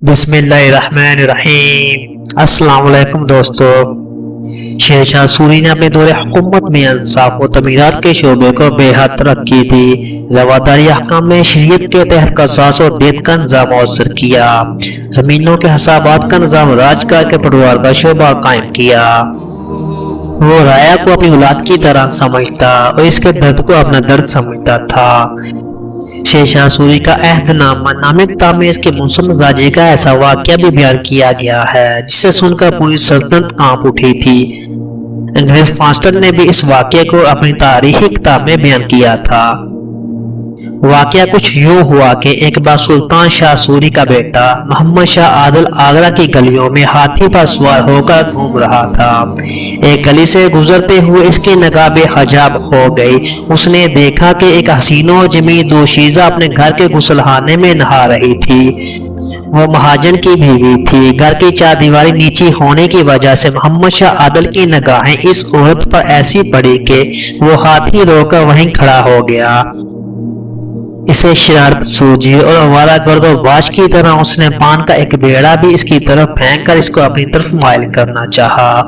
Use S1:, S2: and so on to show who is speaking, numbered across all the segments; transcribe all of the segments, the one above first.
S1: بسم اللہ الرحمن الرحیم۔ السلام علیکم دوستو۔ شہنشاہ سوری نے اپنے دور حکومت میں انصاف و تعمیرات کے شعبے کو بے حد ترقی دی۔ رواداری احکام میں شریعت کے تحت قصاص و دیت کا نظام مؤثر کیا۔ زمینوں کے حسابات کا نظام راج کے پٹوار کا شعبہ قائم کیا۔ وہ رایا کو اپنی اولاد کی طرح سمجھتا اور اس کے درد کو اپنا درد سمجھتا تھا۔ شہنشاہ سوری کا عہد نامہ نامہ کتاب میں اس کے منصف مزاجی کا ایسا واقعہ بھی بیان کیا گیا ہے جسے سن کر پوری سلطنت کانپ اٹھی تھی۔ انگریز فاسٹر نے بھی اس واقعے کو اپنی تاریخی کتاب میں بیان کیا تھا۔ واقعہ کچھ یوں ہوا کہ ایک بار سلطان شاہ سوری کا بیٹا محمد شاہ عادل آگرہ کی گلیوں میں ہاتھی پر سوار ہو کر گھوم رہا تھا۔ ایک گلی سے گزرتے ہوئے اس کی نگاہ بے حجاب ہو گئی۔ اس نے دیکھا کہ ایک حسین و جمیل دوشیزہ اپنے گھر کے غسلخانے میں نہا رہی تھی۔ وہ مہاجن کی بیوی تھی۔ گھر کی چار دیواری نیچی ہونے کی وجہ سے محمد شاہ عادل کی نگاہیں اس عورت پر ایسی پڑی کہ وہ ہاتھی روک کر وہیں کھڑا ہو گیا۔ اسے شرارت سوجی اور آوارہ گرد و باز کی طرح اس نے پان کا ایک بیڑا بھی اس کی طرف پھینک کر اس کو اپنی طرف مائل کرنا چاہا۔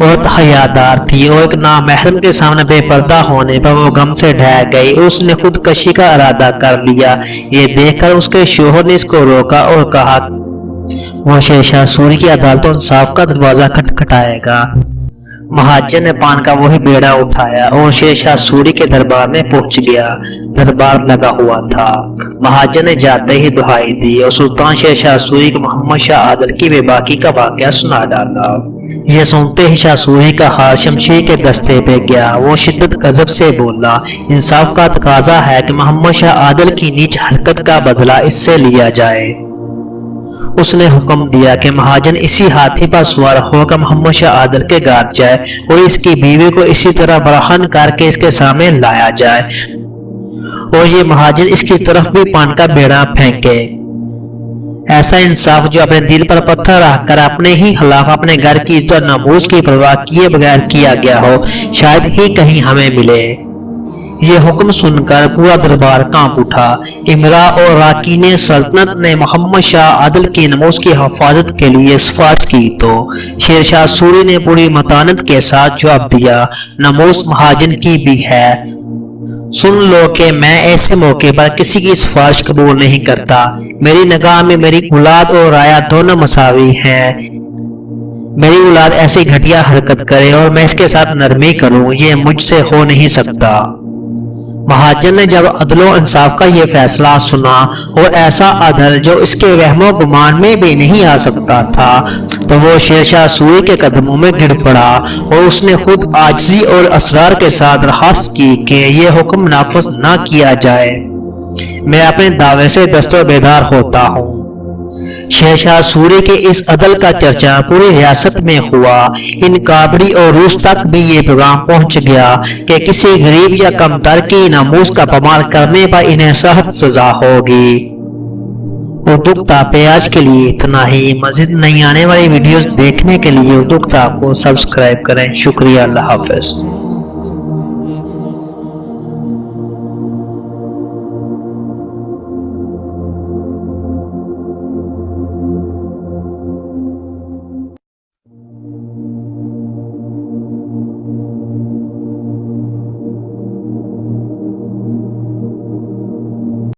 S1: عورت حیادار تھی اور ایک نامحرم کے سامنے بے پردہ ہونے پر وہ غم سے ڈھہ گئی۔ اس نے خودکشی کا ارادہ کر لیا۔ یہ دیکھ کر اس کے شوہر نے اس کو روکا اور کہا وہ شہنشاہ سوری کی عدالت و انصاف کا دروازہ کھٹکھٹائے گا۔ مہاجن نے پان کا وہی بیڑا اٹھایا اور شہنشاہ سوری کے دربار میں پہنچ گیا۔ دربار لگا ہوا تھا۔ مہاجن نے جاتے ہی دہائی دی اور سلطان شہنشاہ سوری کو محمد شاہ عادل کی بے باکی کا واقعہ سنا ڈالا۔ یہ سنتے ہی شاہ سوری کا ہاتھ شمشیر کے دستے پہ گیا۔ وہ شدت غضب سے بولا، انصاف کا تقاضا ہے کہ محمد شاہ عادل کی نیچ حرکت کا بدلہ اس سے لیا جائے۔ اس نے حکم دیا کہ مہاجن اسی ہاتھی پر سوار ہو کر محمد شاہ عادل کے گھر جائے اور اس کی بیوی کو اسی طرح برہن کر کے اس کے سامنے لایا جائے اور یہ مہاجن اس کی طرف بھی پان کا بیڑا پھینکے۔ ایسا انصاف جو اپنے دل پر پتھر رکھ کر اپنے ہی خلاف اپنے گھر کی عزت و ناموس کی پرواہ کیے بغیر کیا گیا ہو، شاید ہی کہیں ہمیں ملے۔ یہ حکم سن کر پورا دربار کانپ اٹھا۔ امراء اور راکین سلطنت نے محمد شاہ عادل کی ناموس کی حفاظت کے لیے سفارش کی تو شہنشاہ سوری نے پوری متانت کے ساتھ جواب دیا، ناموس مہاجن کی بھی ہے۔ سن لو کہ میں ایسے موقع پر کسی کی سفارش قبول نہیں کرتا۔ میری نگاہ میں میری اولاد اور رایا دونوں مساوی ہیں۔ میری اولاد ایسی گھٹیا حرکت کرے اور میں اس کے ساتھ نرمی کروں، یہ مجھ سے ہو نہیں سکتا۔ مہاجن نے جب عدل و انصاف کا یہ فیصلہ سنا اور ایسا عدل جو اس کے وہم و گمان میں بھی نہیں آ سکتا تھا تو وہ شہنشاہ سوری کے قدموں میں گر پڑا اور اس نے خود عاجزی اور اصرار کے ساتھ درخواست کی کہ یہ حکم نافذ نہ کیا جائے۔ میں اپنے دعوے سے دست و بیدار ہوتا ہوں۔ شہنشاہ سوری کے اس عدل کا چرچا پوری ریاست میں ہوا۔ ان کابڑی اور روس تک بھی یہ پیغام پہنچ گیا کہ کسی غریب یا کمتر کی ناموس کا پامال کرنے پر انہیں سخت سزا ہوگی۔ اردو کتاب پہ آج کے لیے اتنا ہی۔ مزید نئی آنے والی ویڈیوز دیکھنے کے لیے اردو کتاب کو سبسکرائب کریں۔ شکریہ، اللہ حافظ۔